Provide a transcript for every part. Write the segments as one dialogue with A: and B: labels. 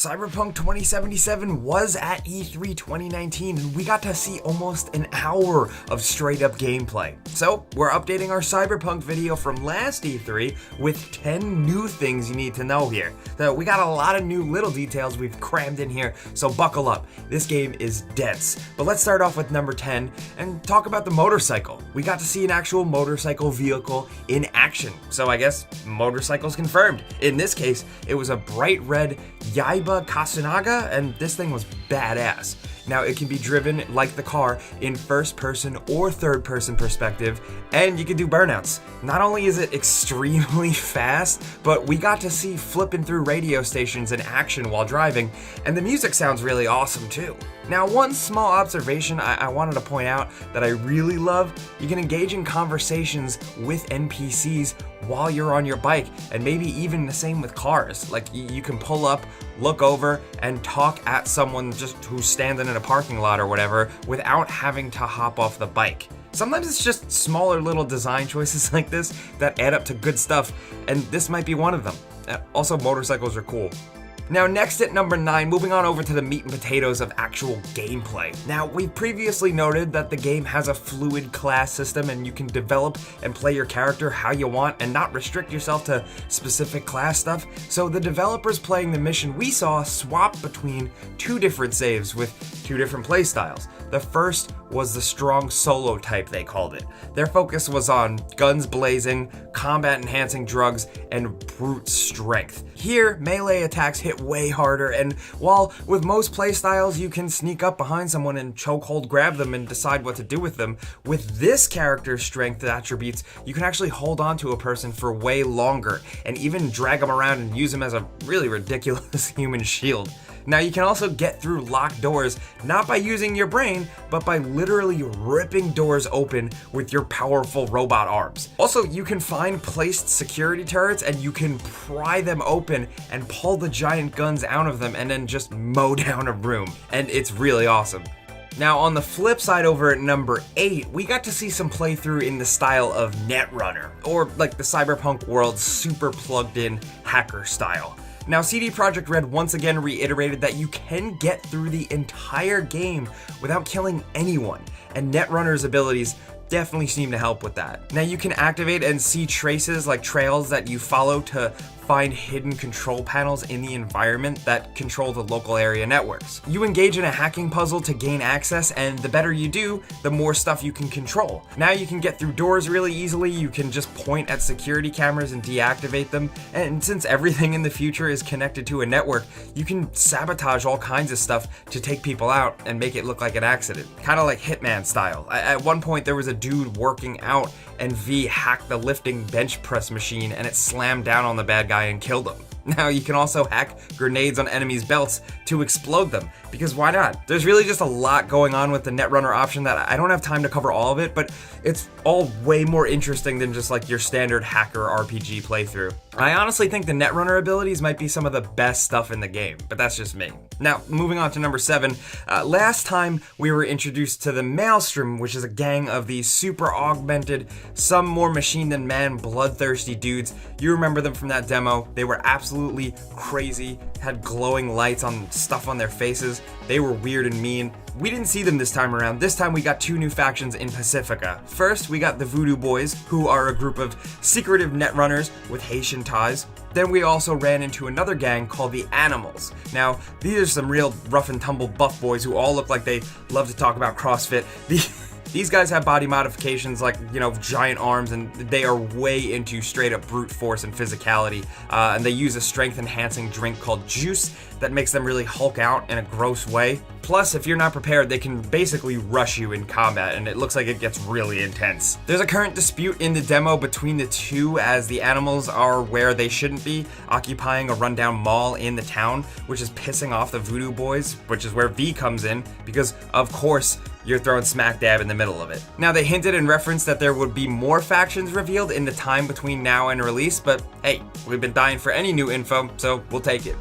A: Cyberpunk 2077 was at E3 2019 and we got to see almost an hour of straight up gameplay. So we're updating our Cyberpunk video from last E3 with 10 new things you need to know here. So we got a lot of new little details we've crammed in here, so buckle up. This game is dense. But let's start off with number 10 and talk about the motorcycle. We got to see an actual motorcycle vehicle in action. So I guess motorcycle's confirmed. In this case, it was a bright red Yaiba Kasunaga, and this thing was badass. Now it can be driven like the car in first person or third person perspective, and you can do burnouts. Not only is it extremely fast, but we got to see flipping through radio stations in action while driving, and the music sounds really awesome too. Now, one small observation I wanted to point out that I really love, you can engage in conversations with NPCs while you're on your bike, and maybe even the same with cars. Like, you can pull up, look over, and talk at someone just who's standing in a parking lot or whatever without having to hop off the bike. Sometimes it's just smaller little design choices like this that add up to good stuff, and this might be one of them. Also, motorcycles are cool. Now, next at number 9, moving on over to the meat and potatoes of actual gameplay. Now, we've previously noted that the game has a fluid class system and you can develop and play your character how you want and not restrict yourself to specific class stuff. So the developers playing the mission we saw swapped between 2 different saves with 2 different playstyles. The first was the strong solo type, they called it. Their focus was on guns blazing, combat enhancing drugs, and brute strength. Here, melee attacks hit way harder, and while with most playstyles you can sneak up behind someone and chokehold grab them and decide what to do with them, with this character's strength attributes, you can actually hold on to a person for way longer, and even drag them around and use them as a really ridiculous human shield. Now, you can also get through locked doors, not by using your brain, but by literally ripping doors open with your powerful robot arms. Also, you can find placed security turrets and you can pry them open and pull the giant guns out of them and then just mow down a room. And it's really awesome. Now, on the flip side over at number 8, we got to see some playthrough in the style of Netrunner, or like the Cyberpunk world's super plugged in hacker style. Now, CD Projekt Red once again reiterated that you can get through the entire game without killing anyone, and Netrunner's abilities definitely seem to help with that. Now, you can activate and see traces like trails that you follow to find hidden control panels in the environment that control the local area networks. You engage in a hacking puzzle to gain access, and the better you do, the more stuff you can control. Now you can get through doors really easily, you can just point at security cameras and deactivate them, and since everything in the future is connected to a network, you can sabotage all kinds of stuff to take people out and make it look like an accident. Kind of like Hitman style. At one point there was a dude working out and V hacked the lifting bench press machine and it slammed down on the bad guy and killed him. Now, you can also hack grenades on enemies' belts to explode them, because why not? There's really just a lot going on with the Netrunner option that I don't have time to cover all of it, but it's all way more interesting than just like your standard hacker RPG playthrough. I honestly think the Netrunner abilities might be some of the best stuff in the game, but that's just me. Now, moving on to number 7, last time we were introduced to the Maelstrom, which is a gang of these super augmented, some more machine than man, bloodthirsty dudes. You remember them from that demo. They were absolutely crazy, had glowing lights on stuff on their faces. They were weird and mean. We didn't see them this time around. This time we got 2 new factions in Pacifica. First, we got the Voodoo Boys, who are a group of secretive Netrunners with Haitian ties. Then we also ran into another gang called the Animals. Now, these are some real rough and tumble buff boys who all look like they love to talk about CrossFit. These guys have body modifications like, giant arms, and they are way into straight up brute force and physicality. And they use a strength enhancing drink called Juice that makes them really Hulk out in a gross way. Plus, if you're not prepared, they can basically rush you in combat, and it looks like it gets really intense. There's a current dispute in the demo between the two, as the Animals are where they shouldn't be, occupying a rundown mall in the town, which is pissing off the Voodoo Boys, which is where V comes in, because of course you're thrown smack dab in the middle of it. Now, they hinted and referenced that there would be more factions revealed in the time between now and release, but hey, we've been dying for any new info, so we'll take it.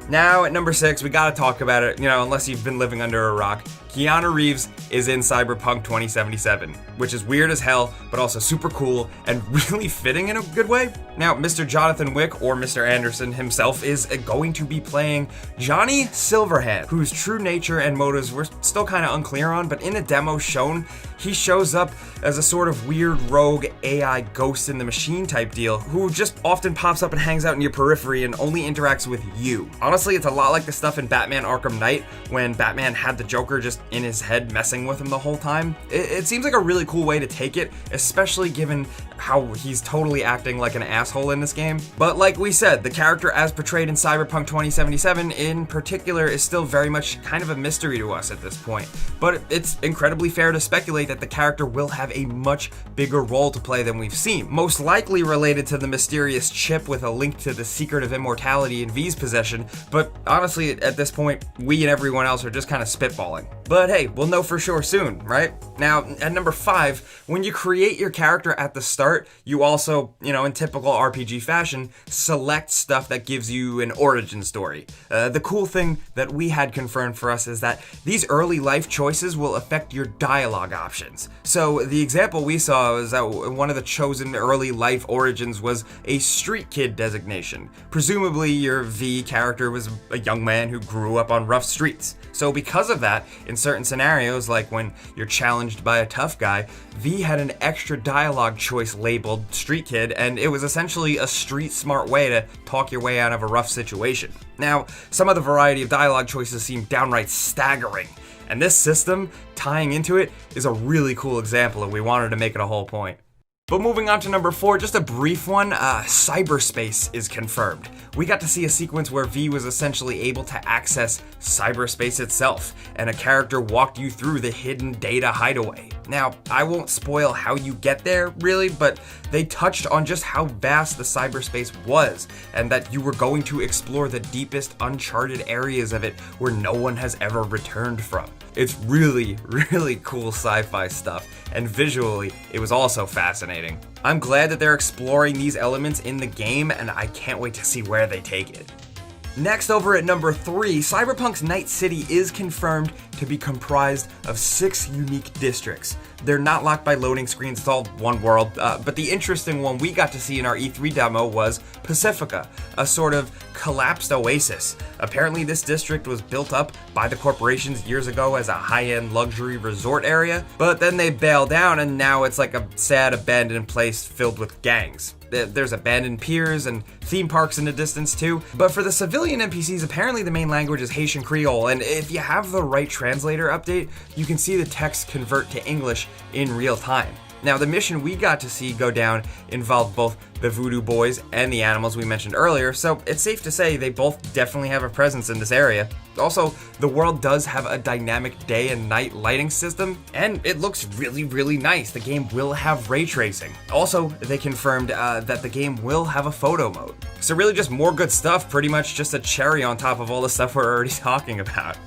A: Now, at number 6, we gotta talk about it, unless you've been living under a rock. Keanu Reeves is in Cyberpunk 2077, which is weird as hell, but also super cool and really fitting in a good way. Now, Mr. Jonathan Wick, or Mr. Anderson himself, is going to be playing Johnny Silverhand, whose true nature and motives we're still kind of unclear on, but in the demo shown, he shows up as a sort of weird rogue AI ghost in the machine type deal, who just often pops up and hangs out in your periphery and only interacts with you. Honestly, it's a lot like the stuff in Batman Arkham Knight, when Batman had the Joker just in his head messing with him the whole time. It seems like a really cool way to take it, especially given how he's totally acting like an asshole in this game. But like we said, the character as portrayed in Cyberpunk 2077 in particular is still very much kind of a mystery to us at this point. But it's incredibly fair to speculate that the character will have a much bigger role to play than we've seen, most likely related to the mysterious chip with a link to the secret of immortality in V's possession. But honestly, at this point, we and everyone else are just kind of spitballing. But hey, we'll know for sure soon, right? Now, at number 5, when you create your character at the start, you also, in typical RPG fashion, select stuff that gives you an origin story. The cool thing that we had confirmed for us is that these early life choices will affect your dialogue options. So the example we saw is that one of the chosen early life origins was a street kid designation. Presumably your V character was a young man who grew up on rough streets. So because of that, in certain scenarios, like when you're challenged by a tough guy, V had an extra dialogue choice labeled street kid, and it was essentially a street smart way to talk your way out of a rough situation. Now, some of the variety of dialogue choices seem downright staggering, and this system, tying into it, is a really cool example, and we wanted to make it a whole point. But moving on to number 4, just a brief one, cyberspace is confirmed. We got to see a sequence where V was essentially able to access cyberspace itself, and a character walked you through the hidden data hideaway. Now, I won't spoil how you get there, really, but they touched on just how vast the cyberspace was, and that you were going to explore the deepest uncharted areas of it where no one has ever returned from. It's really, really cool sci-fi stuff, and visually, it was also fascinating. I'm glad that they're exploring these elements in the game, and I can't wait to see where they take it. Next, over at number 3, Cyberpunk's Night City is confirmed to be comprised of 6 unique districts. They're not locked by loading screens, it's all one world, but the interesting one we got to see in our E3 demo was Pacifica, a sort of collapsed oasis. Apparently this district was built up by the corporations years ago as a high-end luxury resort area, but then they bailed down and now it's like a sad abandoned place filled with gangs. There's abandoned piers and theme parks in the distance too, but for the civilian NPCs, apparently the main language is Haitian Creole, and if you have the right translator update, you can see the text convert to English in real time. Now, the mission we got to see go down involved both the Voodoo Boys and the animals we mentioned earlier, so it's safe to say they both definitely have a presence in this area. Also, the world does have a dynamic day and night lighting system, and it looks really, really nice. The game will have ray tracing. Also, they confirmed that the game will have a photo mode. So really just more good stuff, pretty much just a cherry on top of all the stuff we're already talking about.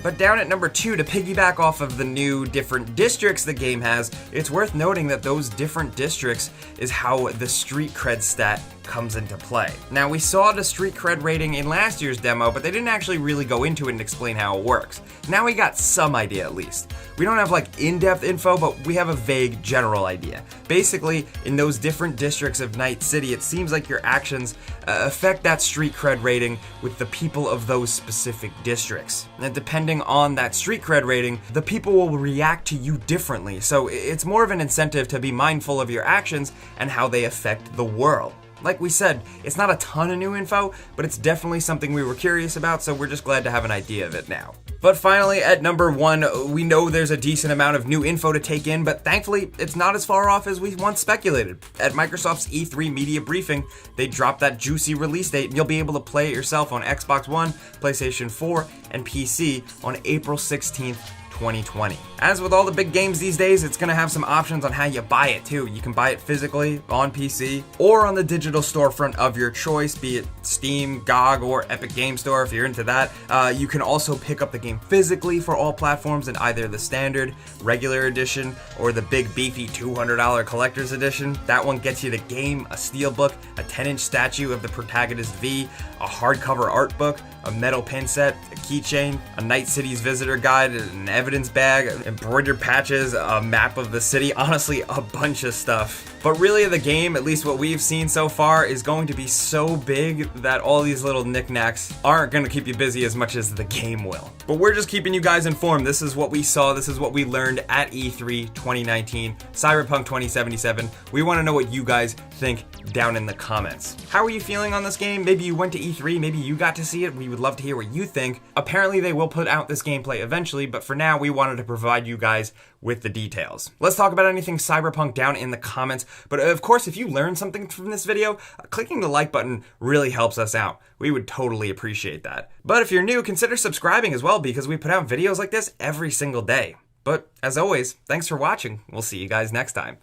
A: But down at number 2, to piggyback off of the new different districts the game has, it's worth noting that those different districts is how the street cred stat comes into play. Now, we saw the street cred rating in last year's demo, but they didn't actually really go into it and explain how it works. Now we got some idea at least. We don't have like in-depth info, but we have a vague general idea. Basically, in those different districts of Night City, it seems like your actions affect that street cred rating with the people of those specific districts. And depending on that street cred rating, the people will react to you differently, so it's more of an incentive to be mindful of your actions and how they affect the world. Like we said, it's not a ton of new info, but it's definitely something we were curious about, so we're just glad to have an idea of it now. But finally, at number 1, we know there's a decent amount of new info to take in, but thankfully, it's not as far off as we once speculated. At Microsoft's E3 media briefing, they dropped that juicy release date, and you'll be able to play it yourself on Xbox One, PlayStation 4, and PC on April 16th, 2020. As with all the big games these days, it's going to have some options on how you buy it too. You can buy it physically on PC or on the digital storefront of your choice, be it Steam, GOG, or Epic Game Store if you're into that. You can also pick up the game physically for all platforms in either the standard, regular edition, or the big beefy $200 collector's edition. That one gets you the game, a steelbook, a 10-inch statue of the protagonist V, a hardcover art book, a metal pin set, a keychain, a Night City's visitor guide, an evidence bag, embroidered patches, a map of the city, honestly, a bunch of stuff. But really the game, at least what we've seen so far, is going to be so big that all these little knickknacks aren't going to keep you busy as much as the game will. But we're just keeping you guys informed. This is what we saw, this is what we learned at E3 2019, Cyberpunk 2077. We want to know what you guys think down in the comments. How are you feeling on this game? Maybe you went to E3, maybe you got to see it. We would love to hear what you think. Apparently they will put out this gameplay eventually, but for now we wanted to provide you guys with the details. Let's talk about anything Cyberpunk down in the comments. But of course, if you learned something from this video, clicking the like button really helps us out. We would totally appreciate that. But if you're new, consider subscribing as well, because we put out videos like this every single day. But as always, thanks for watching. We'll see you guys next time.